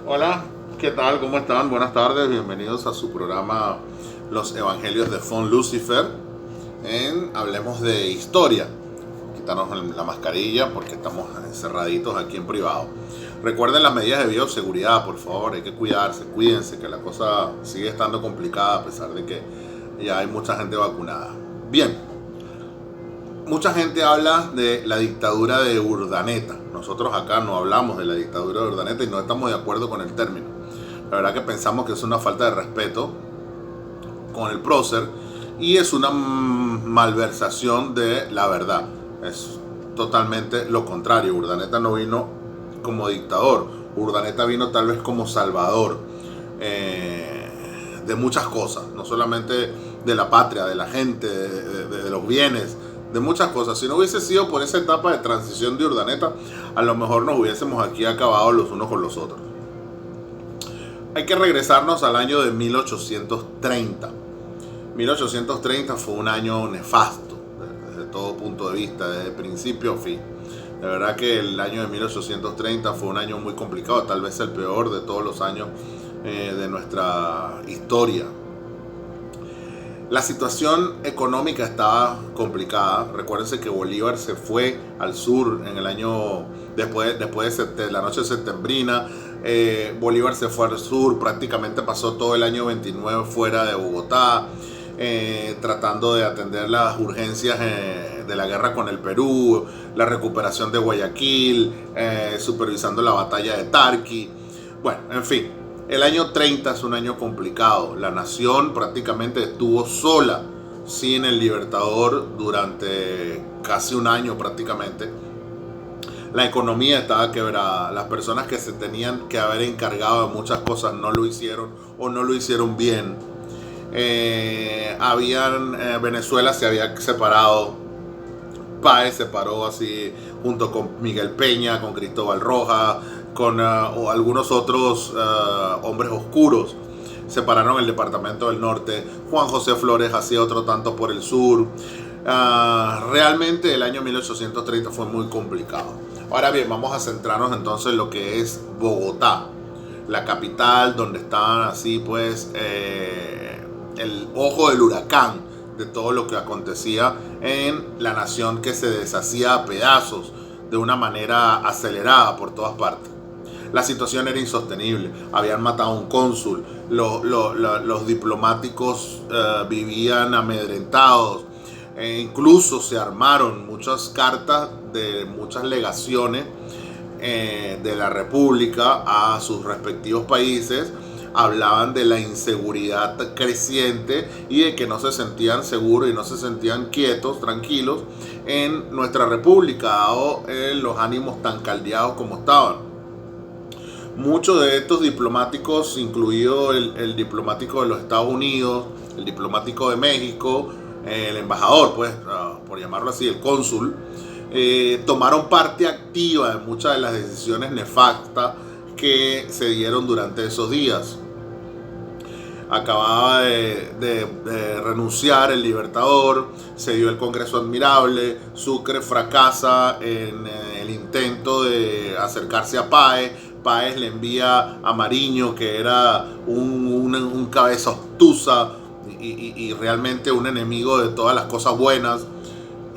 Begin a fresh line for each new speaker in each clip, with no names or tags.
Hola, ¿qué tal? ¿Cómo están? Buenas tardes, bienvenidos a su programa Los Evangelios de Fon Lucifer en Hablemos de Historia. Quitarnos la mascarilla porque estamos encerraditos aquí en privado. Recuerden las medidas de bioseguridad, por favor, hay que cuidarse, cuídense, que la cosa sigue estando complicada a pesar de que ya hay mucha gente vacunada. Bien, mucha gente habla de la dictadura de Urdaneta. Nosotros acá no hablamos de la dictadura de Urdaneta y no estamos de acuerdo con el término. La verdad que pensamos que es una falta de respeto con el prócer y es una malversación de la verdad. Es totalmente lo contrario. Urdaneta no vino como dictador. Urdaneta vino tal vez como salvador de muchas cosas. No solamente de la patria, de la gente, de los bienes, de muchas cosas. Si no hubiese sido por esa etapa de transición de Urdaneta, a lo mejor nos hubiésemos aquí acabado los unos con los otros. Hay que regresarnos al año de 1830. 1830 fue un año nefasto desde todo punto de vista, desde principio a fin. La verdad que el año de 1830 fue un año muy complicado, tal vez el peor de todos los años de nuestra historia. La situación económica estaba complicada. Recuérdense que Bolívar se fue al sur en el año después de la noche septembrina. Bolívar se fue al sur, prácticamente pasó todo el año 29 fuera de Bogotá, tratando de atender las urgencias de la guerra con el Perú, la recuperación de Guayaquil, supervisando la batalla de Tarqui. Bueno, en fin. El año 30 es un año complicado. La nación prácticamente estuvo sola, sin el Libertador, durante casi un año prácticamente. La economía estaba quebrada. Las personas que se tenían que haber encargado de muchas cosas no lo hicieron o no lo hicieron bien. Venezuela se había separado. Páez se paró así junto con Miguel Peña, con Cristóbal Rojas, con o algunos otros hombres oscuros. Separaron el departamento del norte. Juan José Flores hacía otro tanto por el sur. Realmente el año 1830 fue muy complicado. Ahora bien, vamos a centrarnos entonces en lo que es Bogotá, la capital, donde estaban así pues el ojo del huracán de todo lo que acontecía en la nación, que se deshacía a pedazos de una manera acelerada por todas partes. La situación era insostenible. Habían matado a un cónsul. Los diplomáticos vivían amedrentados. Incluso se armaron muchas cartas de muchas legaciones de la República a sus respectivos países. Hablaban de la inseguridad creciente y de que no se sentían seguros y no se sentían quietos, tranquilos en nuestra república, dado los ánimos tan caldeados como estaban. Muchos de estos diplomáticos, incluido el diplomático de los Estados Unidos, el diplomático de México, el embajador, pues, por llamarlo así, el cónsul, tomaron parte activa en muchas de las decisiones nefastas que se dieron durante esos días. Acababa de renunciar el Libertador, se dio el Congreso Admirable, Sucre fracasa en el intento de acercarse a Páez. Páez le envía a Mariño, que era un cabeza obtusa y realmente un enemigo de todas las cosas buenas.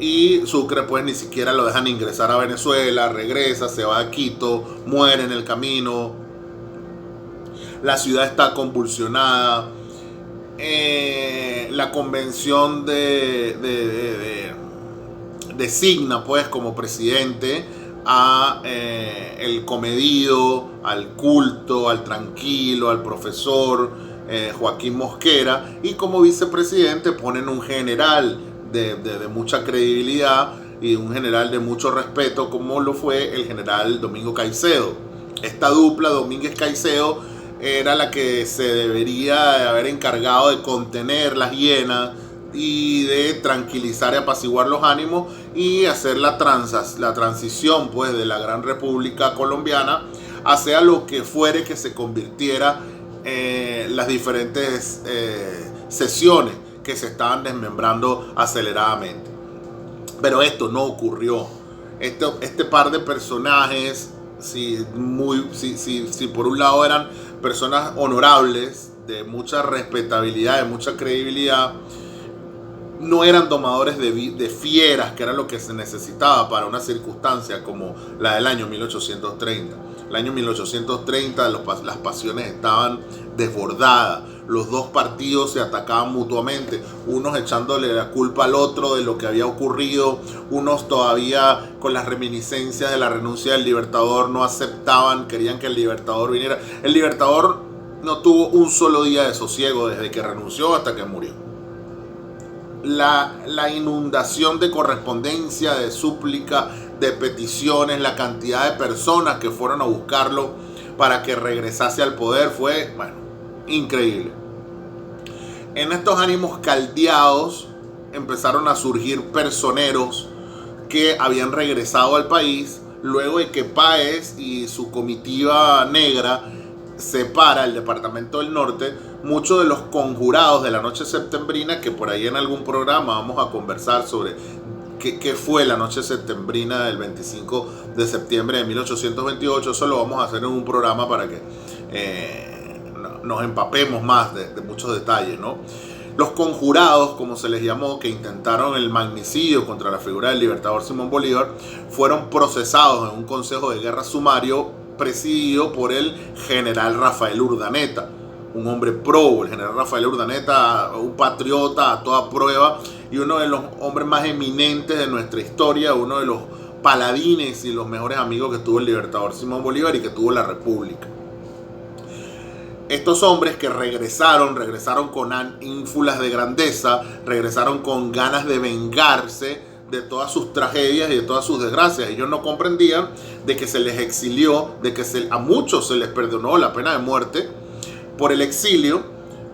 Y Sucre pues ni siquiera lo dejan ingresar a Venezuela, regresa, se va a Quito, muere en el camino. La ciudad está convulsionada. La convención designa pues como presidente a el comedido, al culto, al tranquilo, al profesor Joaquín Mosquera, y como vicepresidente ponen un general de mucha credibilidad y un general de mucho respeto, como lo fue el general Domingo Caicedo. Esta dupla, Domínguez Caicedo, era la que se debería haber encargado de contener las hienas y de tranquilizar y apaciguar los ánimos y hacer la transición pues de la gran República Colombiana hacia lo que fuere que se convirtiera las diferentes sesiones que se estaban desmembrando aceleradamente. Pero esto no ocurrió. Este par de personajes si por un lado eran personas honorables, de mucha respetabilidad, de mucha credibilidad, no eran domadores de fieras, que era lo que se necesitaba para una circunstancia como la del año 1830. El año 1830 las pasiones estaban desbordadas, los dos partidos se atacaban mutuamente, unos echándole la culpa al otro de lo que había ocurrido, unos todavía con las reminiscencias de la renuncia del Libertador no aceptaban, querían que el Libertador viniera. El Libertador no tuvo un solo día de sosiego desde que renunció hasta que murió. La inundación de correspondencia, de súplica, de peticiones, la cantidad de personas que fueron a buscarlo para que regresase al poder fue, bueno, increíble. En estos ánimos caldeados empezaron a surgir personeros que habían regresado al país luego de que Páez y su comitiva negra separa el departamento del norte. Muchos de los conjurados de la noche septembrina, que por ahí en algún programa vamos a conversar sobre qué fue la noche septembrina del 25 de septiembre de 1828, eso lo vamos a hacer en un programa para que nos empapemos más de muchos detalles, ¿no? Los conjurados, como se les llamó, que intentaron el magnicidio contra la figura del libertador Simón Bolívar, fueron procesados en un consejo de guerra sumario presidido por el general Rafael Urdaneta, un hombre pro. El general Rafael Urdaneta, un patriota a toda prueba y uno de los hombres más eminentes de nuestra historia, uno de los paladines y los mejores amigos que tuvo el libertador Simón Bolívar y que tuvo la República. Estos hombres que regresaron con ínfulas de grandeza, regresaron con ganas de vengarse de todas sus tragedias y de todas sus desgracias. Ellos no comprendían de que se les exilió, de que a muchos se les perdonó la pena de muerte por el exilio,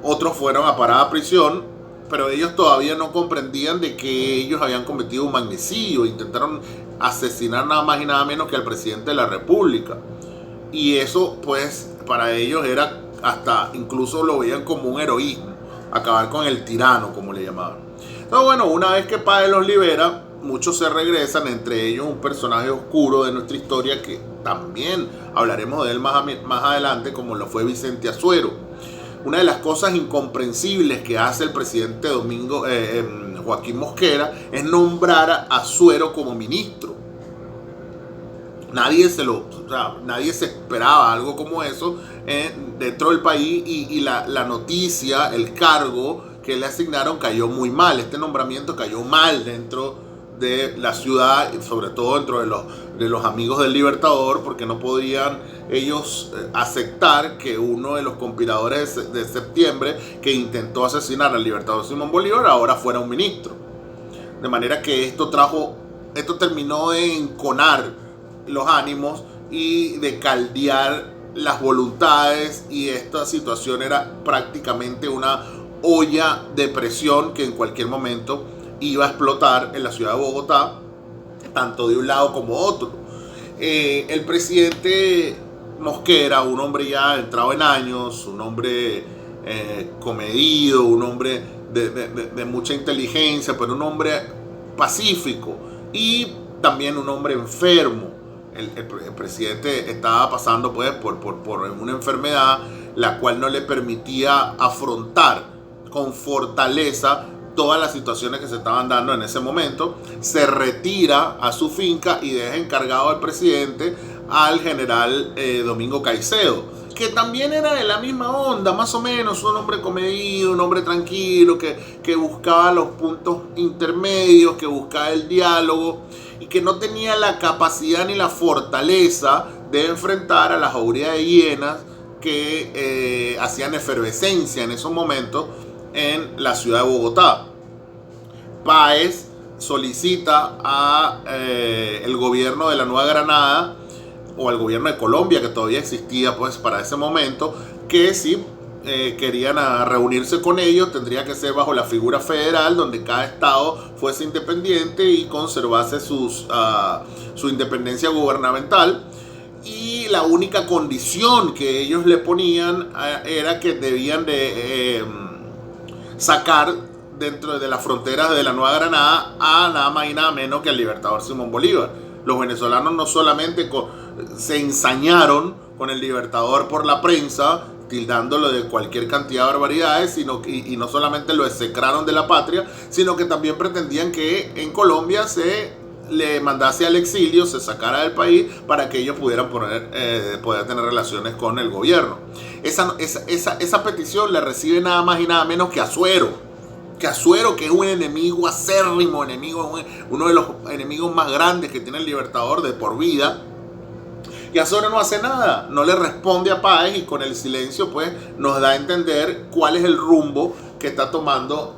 otros fueron a parada a prisión, pero ellos todavía no comprendían de que ellos habían cometido un magnicidio, intentaron asesinar nada más y nada menos que al presidente de la República. Y eso, pues, para ellos era hasta, incluso lo veían como un heroísmo, acabar con el tirano, como le llamaban. Entonces, bueno, una vez que Páez los libera, muchos se regresan, entre ellos un personaje oscuro de nuestra historia que también hablaremos de él más adelante, como lo fue Vicente Azuero. Una de las cosas incomprensibles que hace el presidente Joaquín Mosquera es nombrar a Azuero como ministro. Nadie se esperaba algo como eso dentro del país y la noticia, el cargo que le asignaron cayó muy mal. Este nombramiento cayó mal dentro de la ciudad, sobre todo dentro de los amigos del Libertador, porque no podían ellos aceptar que uno de los conspiradores de septiembre que intentó asesinar al Libertador Simón Bolívar ahora fuera un ministro. De manera que esto terminó de enconar los ánimos y de caldear las voluntades, y esta situación era prácticamente una olla de presión que en cualquier momento iba a explotar en la ciudad de Bogotá, tanto de un lado como otro. El presidente Mosquera, un hombre ya entrado en años, un hombre comedido, un hombre de mucha inteligencia, pero un hombre pacífico y también un hombre enfermo. El presidente estaba pasando pues por una enfermedad la cual no le permitía afrontar con fortaleza todas las situaciones que se estaban dando en ese momento. Se retira a su finca y deja encargado al presidente al general Domingo Caicedo, que también era de la misma onda, más o menos, un hombre comedido, un hombre tranquilo, que buscaba los puntos intermedios, que buscaba el diálogo y que no tenía la capacidad ni la fortaleza de enfrentar a las jaurías de hienas que hacían efervescencia en esos momentos en la ciudad de Bogotá. Páez solicita a el gobierno de la Nueva Granada o al gobierno de Colombia, que todavía existía pues para ese momento, que si querían reunirse con ellos tendría que ser bajo la figura federal, donde cada estado fuese independiente y conservase su independencia gubernamental. Y la única condición que ellos le ponían era que debían de sacar dentro de las fronteras de la Nueva Granada a nada más y nada menos que al libertador Simón Bolívar. Los venezolanos no solamente se ensañaron con el Libertador por la prensa, tildándolo de cualquier cantidad de barbaridades, y no solamente lo execraron de la patria, sino que también pretendían que en Colombia se le mandase al exilio, se sacara del país para que ellos pudieran poder tener relaciones con el gobierno. Esa petición la recibe nada más y nada menos que Azuero, que es un enemigo acérrimo, uno de los enemigos más grandes que tiene el Libertador de por vida. Y Azuero no hace nada, no le responde a Páez, y con el silencio pues nos da a entender cuál es el rumbo que está tomando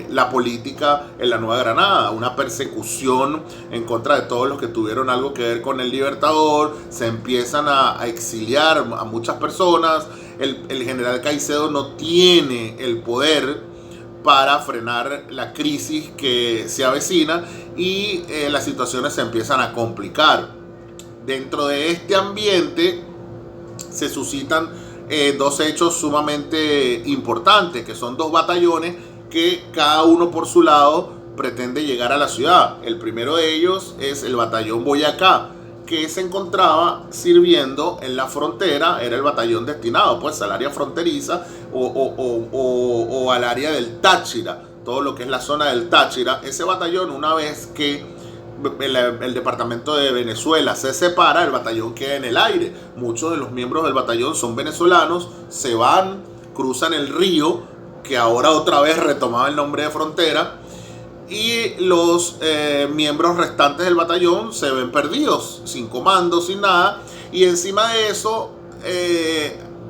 la política en la Nueva Granada. Una persecución en contra de todos los que tuvieron algo que ver con el Libertador. Se empiezan a exiliar a muchas personas. El general Caicedo no tiene el poder para frenar la crisis que se avecina, y las situaciones se empiezan a complicar. Dentro de este ambiente se suscitan dos hechos sumamente importantes, que son dos batallones que cada uno por su lado pretende llegar a la ciudad. El primero de ellos es el batallón Boyacá, que se encontraba sirviendo en la frontera. Era el batallón destinado pues al área fronteriza o al área del Táchira, todo lo que es la zona del Táchira. Ese batallón, una vez que el departamento de Venezuela se separa, el batallón queda en el aire. Muchos de los miembros del batallón son venezolanos, se van, cruzan el río, que ahora otra vez retomaba el nombre de frontera, y los miembros restantes del batallón se ven perdidos, sin comando, sin nada, y encima de eso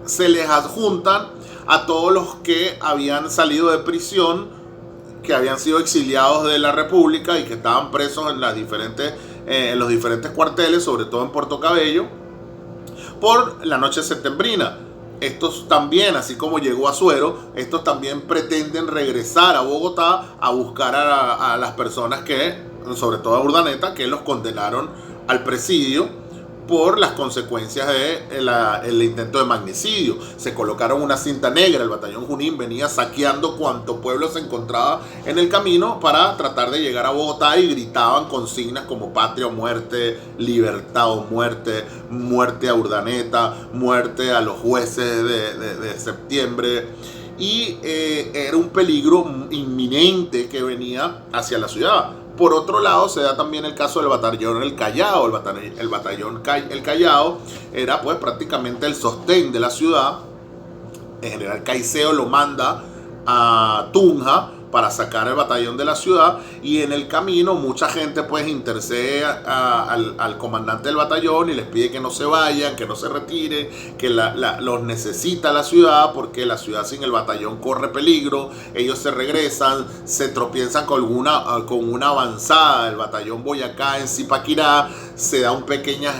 se les adjuntan a todos los que habían salido de prisión, que habían sido exiliados de la República y que estaban presos en los diferentes cuarteles, sobre todo en Puerto Cabello, por la noche septembrina. Estos también, así como llegó Azuero, estos también pretenden regresar a Bogotá a buscar a las personas que, sobre todo a Urdaneta, que los condenaron al presidio por las consecuencias del intento de magnicidio. Se colocaron una cinta negra. El batallón Junín venía saqueando cuanto pueblo se encontraba en el camino para tratar de llegar a Bogotá, y gritaban consignas como patria o muerte, libertad o muerte, muerte a Urdaneta, muerte a los jueces de septiembre. Y era un peligro inminente que venía hacia la ciudad. Por otro lado, se da también el caso del batallón El Callao. El batallón El Callao era pues prácticamente el sostén de la ciudad. El general Caicedo lo manda a Tunja para sacar el batallón de la ciudad, y en el camino mucha gente pues intercede al comandante del batallón y les pide que no se vayan, que no se retiren, que los necesita la ciudad, porque la ciudad sin el batallón corre peligro. Ellos se regresan, se tropiezan con una avanzada del batallón Boyacá en Zipaquirá, se dan pequeñas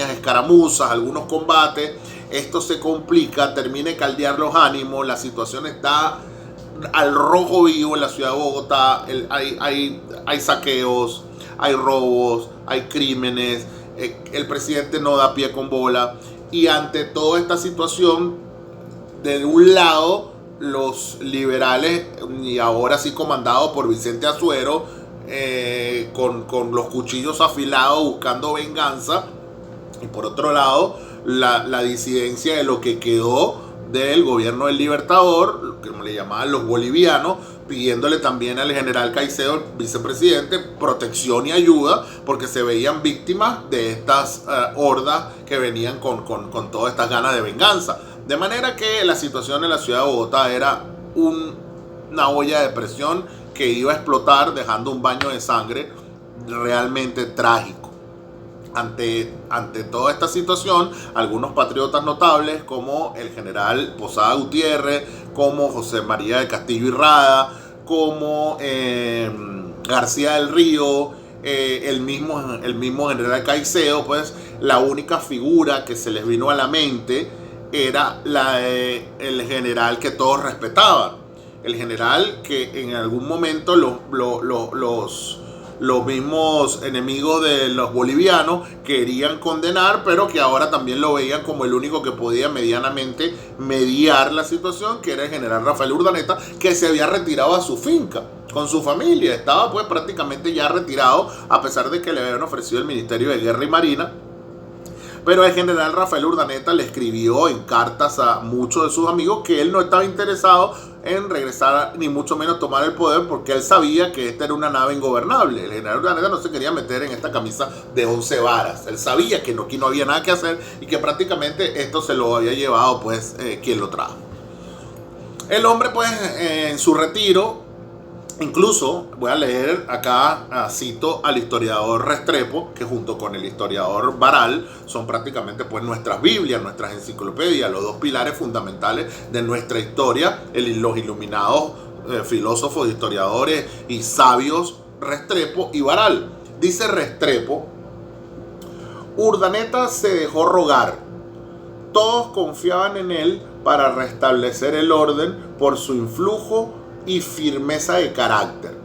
escaramuzas, algunos combates. Esto se complica, termina de caldear los ánimos, la situación está al rojo vivo en la ciudad de Bogotá. Hay saqueos, hay robos, hay crímenes, el presidente no da pie con bola, y ante toda esta situación, de un lado los liberales, y ahora sí comandados por Vicente Azuero, con los cuchillos afilados buscando venganza, y por otro lado la disidencia de lo que quedó del gobierno del Libertador, que le llamaban los bolivianos, pidiéndole también al general Caicedo, el vicepresidente, protección y ayuda, porque se veían víctimas de estas hordas que venían con todas estas ganas de venganza. De manera que la situación en la ciudad de Bogotá era una olla de presión que iba a explotar, dejando un baño de sangre realmente trágico. Ante toda esta situación, algunos patriotas notables, como el general Posada Gutiérrez, como José María de Castillo y Rada, como García del Río, el mismo general Caicedo, pues la única figura que se les vino a la mente era el general que todos respetaban. El general que en algún momento los mismos enemigos de los bolivianos querían condenar, pero que ahora también lo veían como el único que podía medianamente mediar la situación, que era el general Rafael Urdaneta, que se había retirado a su finca. con su familia. Estaba pues prácticamente ya retirado, a pesar de que le habían ofrecido el Ministerio de Guerra y Marina. Pero el general Rafael Urdaneta le escribió en cartas a muchos de sus amigos que él no estaba interesado en regresar, ni mucho menos tomar el poder, porque él sabía que esta era una nave ingobernable. El general Urdaneta no se quería meter en esta camisa de 11 varas. Él sabía que no había nada que hacer y que prácticamente esto se lo había llevado pues quien lo trajo. El hombre pues en su retiro, incluso voy a leer acá, cito al historiador Restrepo, que junto con el historiador Baral son prácticamente pues nuestras Biblias, nuestras enciclopedias, los dos pilares fundamentales de nuestra historia, los iluminados filósofos, historiadores y sabios Restrepo y Baral. Dice Restrepo: Urdaneta se dejó rogar. Todos confiaban en él para restablecer el orden por su influjo y firmeza de carácter.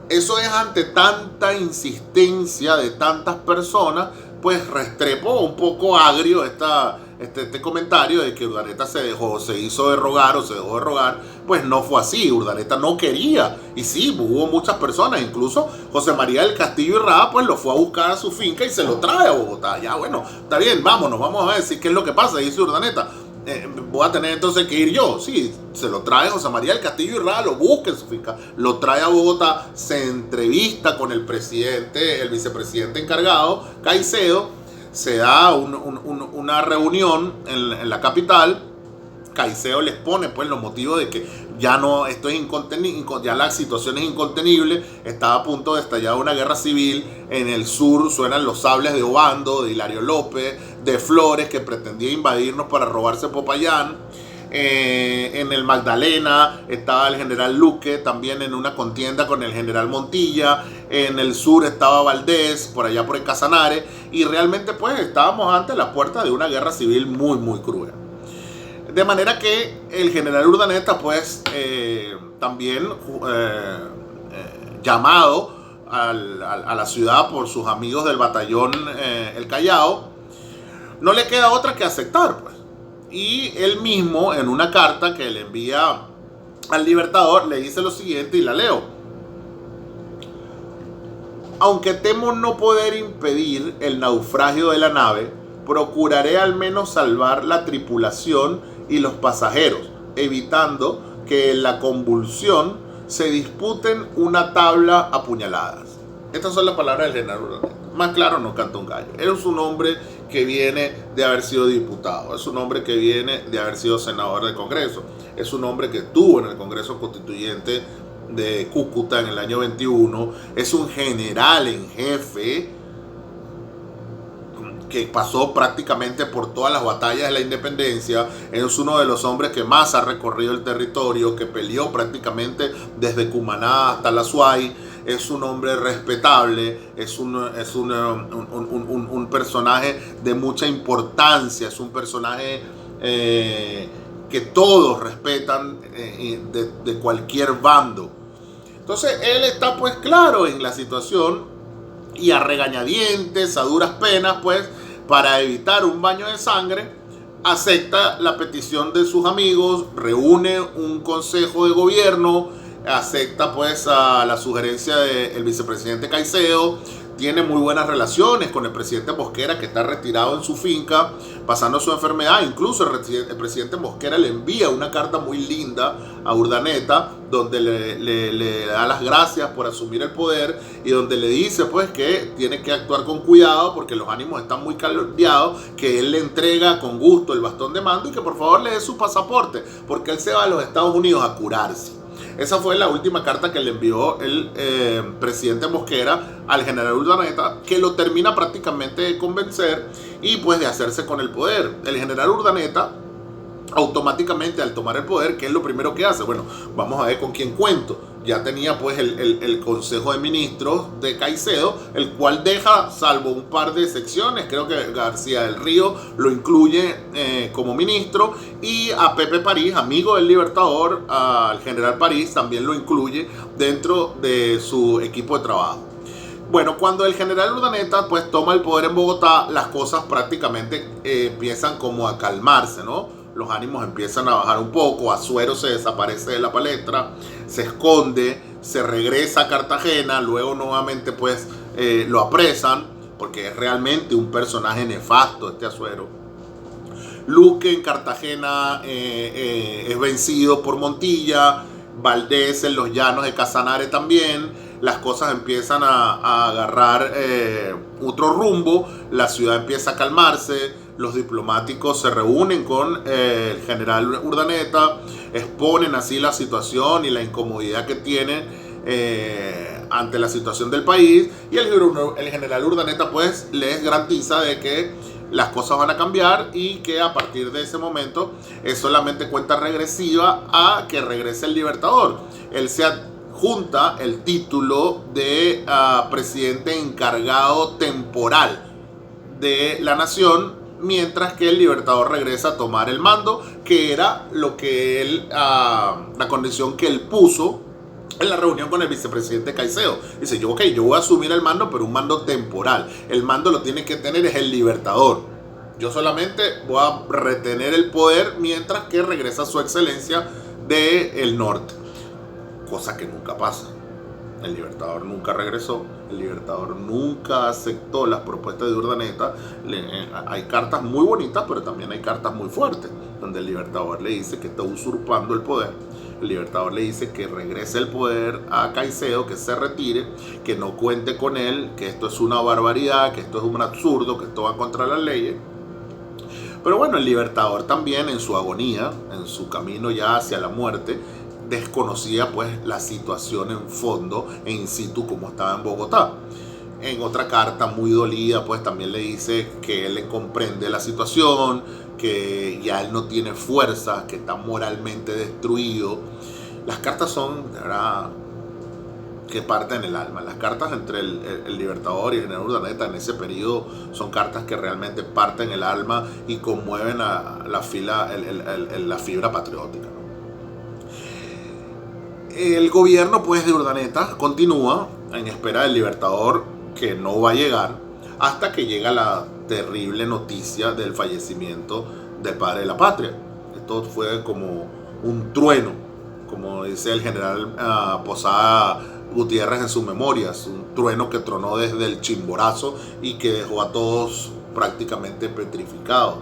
Eso es ante tanta insistencia de tantas personas, pues Restrepo un poco agrio este comentario de que Urdaneta se hizo de rogar o se dejó de rogar. Pues no fue así. Urdaneta no quería, y sí, hubo muchas personas, incluso José María del Castillo Irrada pues lo fue a buscar a su finca y se lo trae a Bogotá. Ya bueno, está bien, vámonos, vamos a decir qué es lo que pasa, dice Urdaneta. Voy a tener entonces que ir yo. Sí, se lo trae José María del Castillo Irrada, lo busca en su finca, lo trae a Bogotá, se entrevista con el vicepresidente encargado, Caicedo, se da una reunión en la capital. Caicedo les pone pues los motivos de que ya no, esto es incontenible, ya la situación es incontenible, estaba a punto de estallar una guerra civil en el sur, suenan los sables de Obando, de Hilario López, de Flores, que pretendía invadirnos para robarse Popayán. En el Magdalena estaba el general Luque, también en una contienda con el general Montilla. En el sur estaba Valdés, por allá por el Casanare, y realmente pues estábamos ante la puerta de una guerra civil muy muy cruel. De manera que el general Urdaneta pues también llamado a la ciudad por sus amigos del batallón El Callao, no le queda otra que aceptar pues. Y él mismo, en una carta que le envía al Libertador, le dice lo siguiente, y la leo: aunque temo no poder impedir el naufragio de la nave, procuraré al menos salvar la tripulación y los pasajeros, evitando que en la convulsión se disputen una tabla a puñaladas. Estas son las palabras del general Urdaneta. Más claro no canta un gallo. Es un hombre que viene de haber sido diputado, es un hombre que viene de haber sido senador del Congreso, es un hombre que estuvo en el Congreso Constituyente de Cúcuta en el año 21, es un general en jefe que pasó prácticamente por todas las batallas de la independencia, es uno de los hombres que más ha recorrido el territorio, que peleó prácticamente desde Cumaná hasta la Suay. Es un hombre respetable, es un personaje de mucha importancia, es un personaje que todos respetan de cualquier bando. Entonces él está pues claro en la situación, y a regañadientes, a duras penas pues, para evitar un baño de sangre, acepta la petición de sus amigos, reúne un consejo de gobierno, acepta pues a la sugerencia del vicepresidente Caicedo, tiene muy buenas relaciones con el presidente Mosquera, que está retirado en su finca pasando su enfermedad. Incluso el presidente Mosquera le envía una carta muy linda a Urdaneta, donde le da las gracias por asumir el poder, y donde le dice pues que tiene que actuar con cuidado porque los ánimos están muy caldeados, que él le entrega con gusto el bastón de mando y que por favor le dé su pasaporte porque él se va a los Estados Unidos a curarse. Esa fue la última carta que le envió el presidente Mosquera al general Urdaneta, que lo termina prácticamente de convencer y pues de hacerse con el poder. El general Urdaneta automáticamente, al tomar el poder, ¿qué es lo primero que hace? Bueno, vamos a ver con quién cuento. Ya tenía pues el Consejo de Ministros de Caicedo, el cual deja, salvo un par de secciones, creo que García del Río lo incluye como ministro, y a Pepe París, amigo del Libertador, al general París, también lo incluye dentro de su equipo de trabajo. Bueno, cuando el general Urdaneta pues toma el poder en Bogotá, las cosas prácticamente empiezan como a calmarse, ¿no? Los ánimos empiezan a bajar un poco, Azuero se desaparece de la palestra, se esconde, se regresa a Cartagena, luego nuevamente pues lo apresan, porque es realmente un personaje nefasto este Asuero. Luque en Cartagena es vencido por Montilla, Valdés en los llanos de Casanare también. Las cosas empiezan a agarrar otro rumbo, la ciudad empieza a calmarse, los diplomáticos se reúnen con el general Urdaneta, exponen así la situación y la incomodidad que tienen ante la situación del país, y el general Urdaneta pues les garantiza de que las cosas van a cambiar y que a partir de ese momento es solamente cuenta regresiva a que regrese el Libertador. Él se adjunta el título de presidente encargado temporal de la nación, mientras que el Libertador regresa a tomar el mando, que era lo que él, la condición que él puso en la reunión con el vicepresidente Caicedo. Dice, yo voy a asumir el mando, pero un mando temporal. El mando lo tiene que tener es el Libertador. Yo solamente voy a retener el poder mientras que regresa su excelencia del norte. Cosa que nunca pasa. El Libertador nunca regresó, el Libertador nunca aceptó las propuestas de Urdaneta. Hay cartas muy bonitas, pero también hay cartas muy fuertes, donde el Libertador le dice que está usurpando el poder. El Libertador le dice que regrese el poder a Caicedo, que se retire, que no cuente con él, que esto es una barbaridad, que esto es un absurdo, que esto va contra las leyes. Pero bueno, el Libertador también en su agonía, en su camino ya hacia la muerte, desconocía pues la situación en fondo e in situ como estaba en Bogotá. En otra carta muy dolida pues también le dice que él comprende la situación, que ya él no tiene fuerza, que está moralmente destruido. Las cartas son, de verdad, que parten el alma. Las cartas entre el Libertador y el general Urdaneta en ese periodo son cartas que realmente parten el alma y conmueven a la fibra patriótica. El gobierno pues de Urdaneta continúa en espera del Libertador, que no va a llegar hasta que llega la terrible noticia del fallecimiento del padre de la patria. Esto fue como un trueno, como dice el general Posada Gutiérrez en sus memorias, un trueno que tronó desde el Chimborazo y que dejó a todos prácticamente petrificados.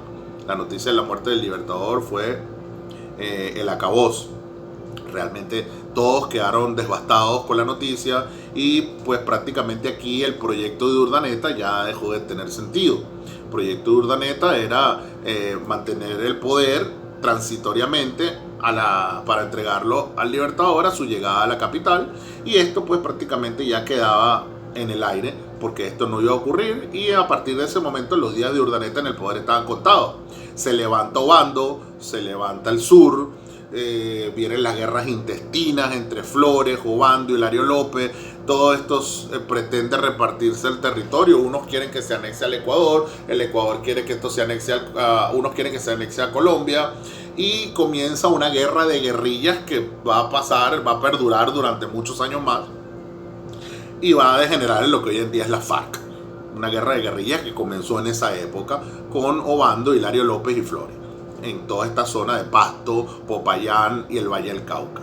La noticia de la muerte del Libertador fue el acabose. Realmente todos quedaron devastados con la noticia y pues prácticamente aquí el proyecto de Urdaneta ya dejó de tener sentido. El proyecto de Urdaneta era mantener el poder transitoriamente para entregarlo al Libertador a su llegada a la capital, y esto pues prácticamente ya quedaba en el aire porque esto no iba a ocurrir, y a partir de ese momento los días de Urdaneta en el poder estaban contados. Se levanta Obando, se levanta el sur, vienen las guerras intestinas entre Flores, Obando y Hilario López. Todos estos pretenden repartirse el territorio. Unos quieren que se anexe al Ecuador, el Ecuador quiere que esto se anexe unos quieren que se anexe a Colombia, y comienza una guerra de guerrillas que va a perdurar durante muchos años más y va a degenerar en lo que hoy en día es la FARC. Una guerra de guerrillas que comenzó en esa época con Obando, Hilario López y Flores, en toda esta zona de Pasto, Popayán y el Valle del Cauca.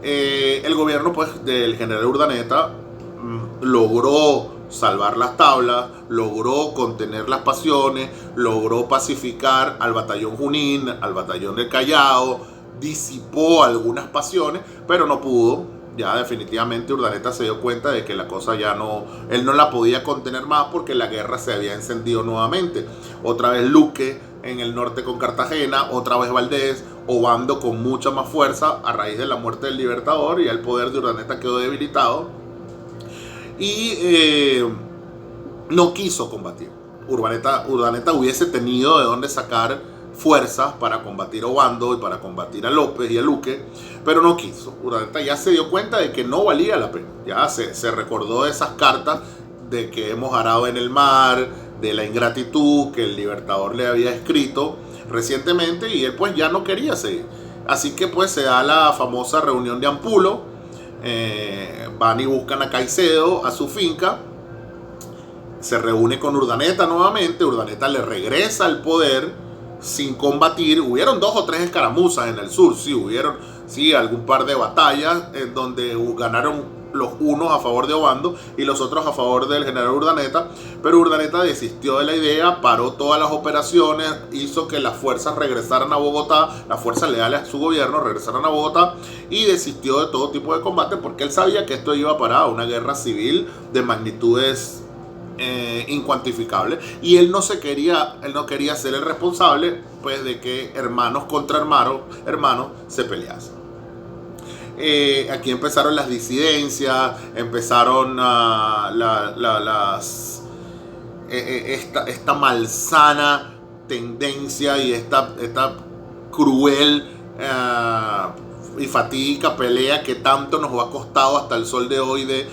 El gobierno pues del general Urdaneta logró salvar las tablas, logró contener las pasiones, logró pacificar al batallón Junín, al batallón del Callao, disipó algunas pasiones, pero no pudo. Ya definitivamente Urdaneta se dio cuenta de que la cosa ya no, él no la podía contener más porque la guerra se había encendido nuevamente. Otra vez Luque en el norte con Cartagena, otra vez Valdés, Obando con mucha más fuerza a raíz de la muerte del Libertador, y el poder de Urdaneta quedó debilitado y no quiso combatir. Urdaneta hubiese tenido de dónde sacar fuerzas para combatir a Obando y para combatir a López y a Luque, pero no quiso. Urdaneta ya se dio cuenta de que no valía la pena. Ya se recordó de esas cartas de que hemos arado en el mar, de la ingratitud que el Libertador le había escrito recientemente, y él pues ya no quería seguir. Así que pues se da la famosa reunión de Ampulo, van y buscan a Caicedo a su finca, se reúne con Urdaneta nuevamente, Urdaneta le regresa el poder, sin combatir. Hubieron 2 o 3 escaramuzas en el sur, sí, hubieron algún par de batallas en donde ganaron los unos a favor de Obando y los otros a favor del general Urdaneta, pero Urdaneta desistió de la idea, paró todas las operaciones, hizo que las fuerzas regresaran a Bogotá, las fuerzas leales a su gobierno regresaran a Bogotá, y desistió de todo tipo de combate porque él sabía que esto iba para una guerra civil de magnitudes incuantificables, y él no quería ser el responsable, pues, de que hermanos contra hermanos se peleasen. Aquí empezaron las disidencias, empezaron esta malsana tendencia y esta cruel y fatídica pelea que tanto nos ha costado hasta el sol de hoy de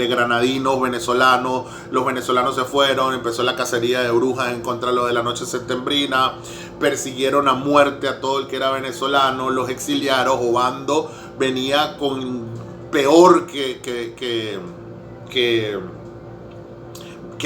granadinos, venezolanos. Los venezolanos se fueron, empezó la cacería de brujas en contra de lo de la noche septembrina, persiguieron a muerte a todo el que era venezolano, los exiliaron. Obando venía con peor que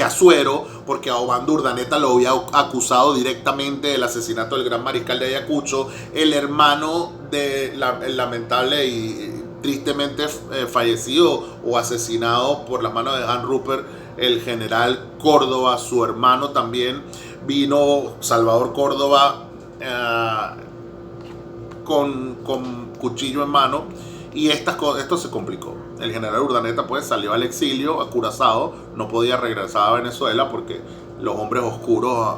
Azuero, porque a Obando Urdaneta lo había acusado directamente del asesinato del gran mariscal de Ayacucho, el hermano del lamentable y tristemente fallecido o asesinado por las manos de Hans Rupert, el general Córdoba, su hermano también. Vino Salvador Córdoba con cuchillo en mano, y esto se complicó. El general Urdaneta pues salió al exilio, a Curazao, no podía regresar a Venezuela porque los hombres oscuros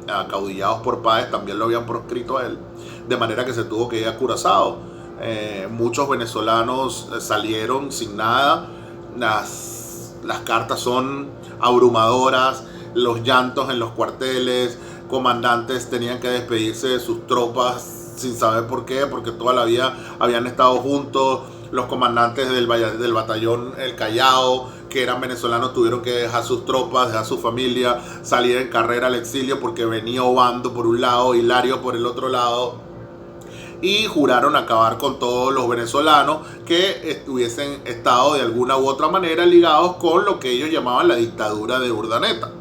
acaudillados por Páez también lo habían proscrito a él, de manera que se tuvo que ir a Curazao. Muchos venezolanos salieron sin nada, las cartas son abrumadoras, los llantos en los cuarteles, comandantes tenían que despedirse de sus tropas sin saber por qué, porque toda la vida habían estado juntos. Los comandantes del batallón El Callao, que eran venezolanos, tuvieron que dejar sus tropas, dejar su familia, salir en carrera al exilio porque venía Obando por un lado, Hilario por el otro lado, y juraron acabar con todos los venezolanos que hubiesen estado de alguna u otra manera ligados con lo que ellos llamaban la dictadura de Urdaneta,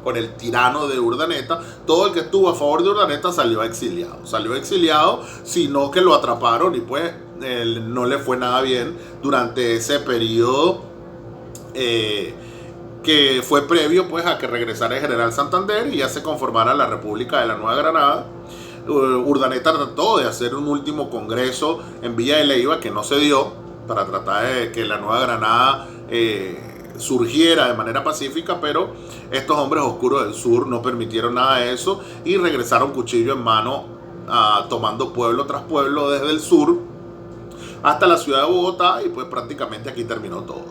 con el tirano de Urdaneta. Todo el que estuvo a favor de Urdaneta salió exiliado, sino que lo atraparon, y pues no le fue nada bien durante ese periodo que fue previo pues a que regresara el general Santander y ya se conformara la República de la Nueva Granada. Urdaneta trató de hacer un último congreso en Villa de Leyva, que no se dio, para tratar de que la Nueva Granada surgiera de manera pacífica, pero estos hombres oscuros del sur no permitieron nada de eso y regresaron cuchillo en mano, tomando pueblo tras pueblo desde el sur hasta la ciudad de Bogotá, y pues prácticamente aquí terminó todo.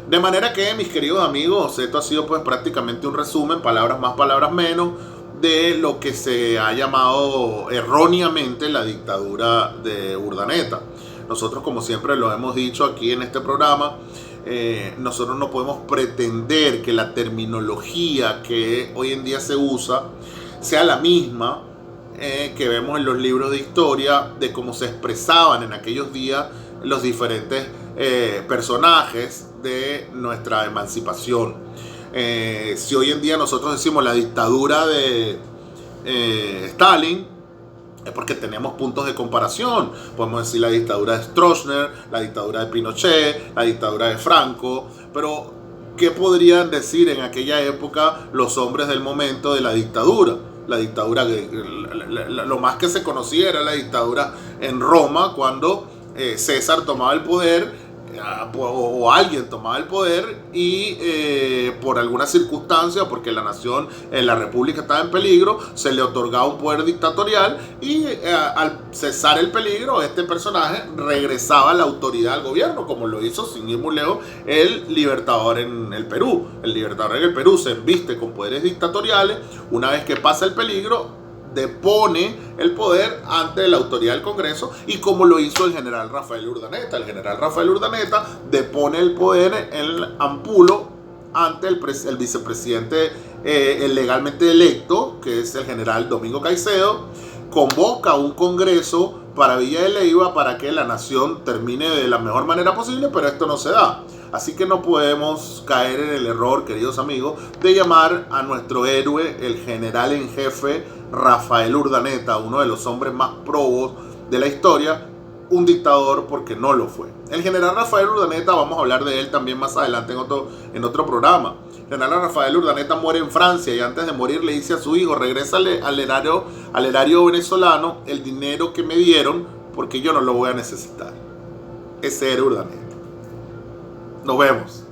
De manera que, mis queridos amigos, esto ha sido pues prácticamente un resumen, palabras más, palabras menos, de lo que se ha llamado erróneamente la dictadura de Urdaneta. Nosotros, como siempre lo hemos dicho aquí en este programa, nosotros no podemos pretender que la terminología que hoy en día se usa sea la misma que vemos en los libros de historia, de cómo se expresaban en aquellos días los diferentes personajes de nuestra emancipación. Si hoy en día nosotros decimos la dictadura de Stalin, es porque tenemos puntos de comparación. Podemos decir la dictadura de Stroessner, la dictadura de Pinochet, la dictadura de Franco, pero ¿qué podrían decir en aquella época los hombres del momento de la dictadura? La dictadura, lo más que se conocía era la dictadura en Roma, cuando César tomaba el poder, o alguien tomaba el poder, y por alguna circunstancia, porque la nación, la república estaba en peligro, se le otorgaba un poder dictatorial, y al cesar el peligro, este personaje regresaba a la autoridad al gobierno, como lo hizo, sin ir muy lejos, el Libertador en el Perú. El Libertador en el Perú se embiste con poderes dictatoriales. Una vez que pasa el peligro, depone el poder ante la autoridad del Congreso, y como lo hizo el general Rafael Urdaneta. El general Rafael Urdaneta depone el poder en Ampulo ante el vicepresidente legalmente electo, que es el general Domingo Caicedo. Convoca un congreso para Villa de Leyva para que la nación termine de la mejor manera posible, pero esto no se da. Así que no podemos caer en el error, queridos amigos, de llamar a nuestro héroe, el general en jefe Rafael Urdaneta, uno de los hombres más probos de la historia, un dictador, porque no lo fue. El general Rafael Urdaneta, vamos a hablar de él también más adelante en otro programa. El general Rafael Urdaneta muere en Francia y antes de morir le dice a su hijo: regrésale al erario venezolano el dinero que me dieron, porque yo no lo voy a necesitar. Ese era Urdaneta. Nos vemos.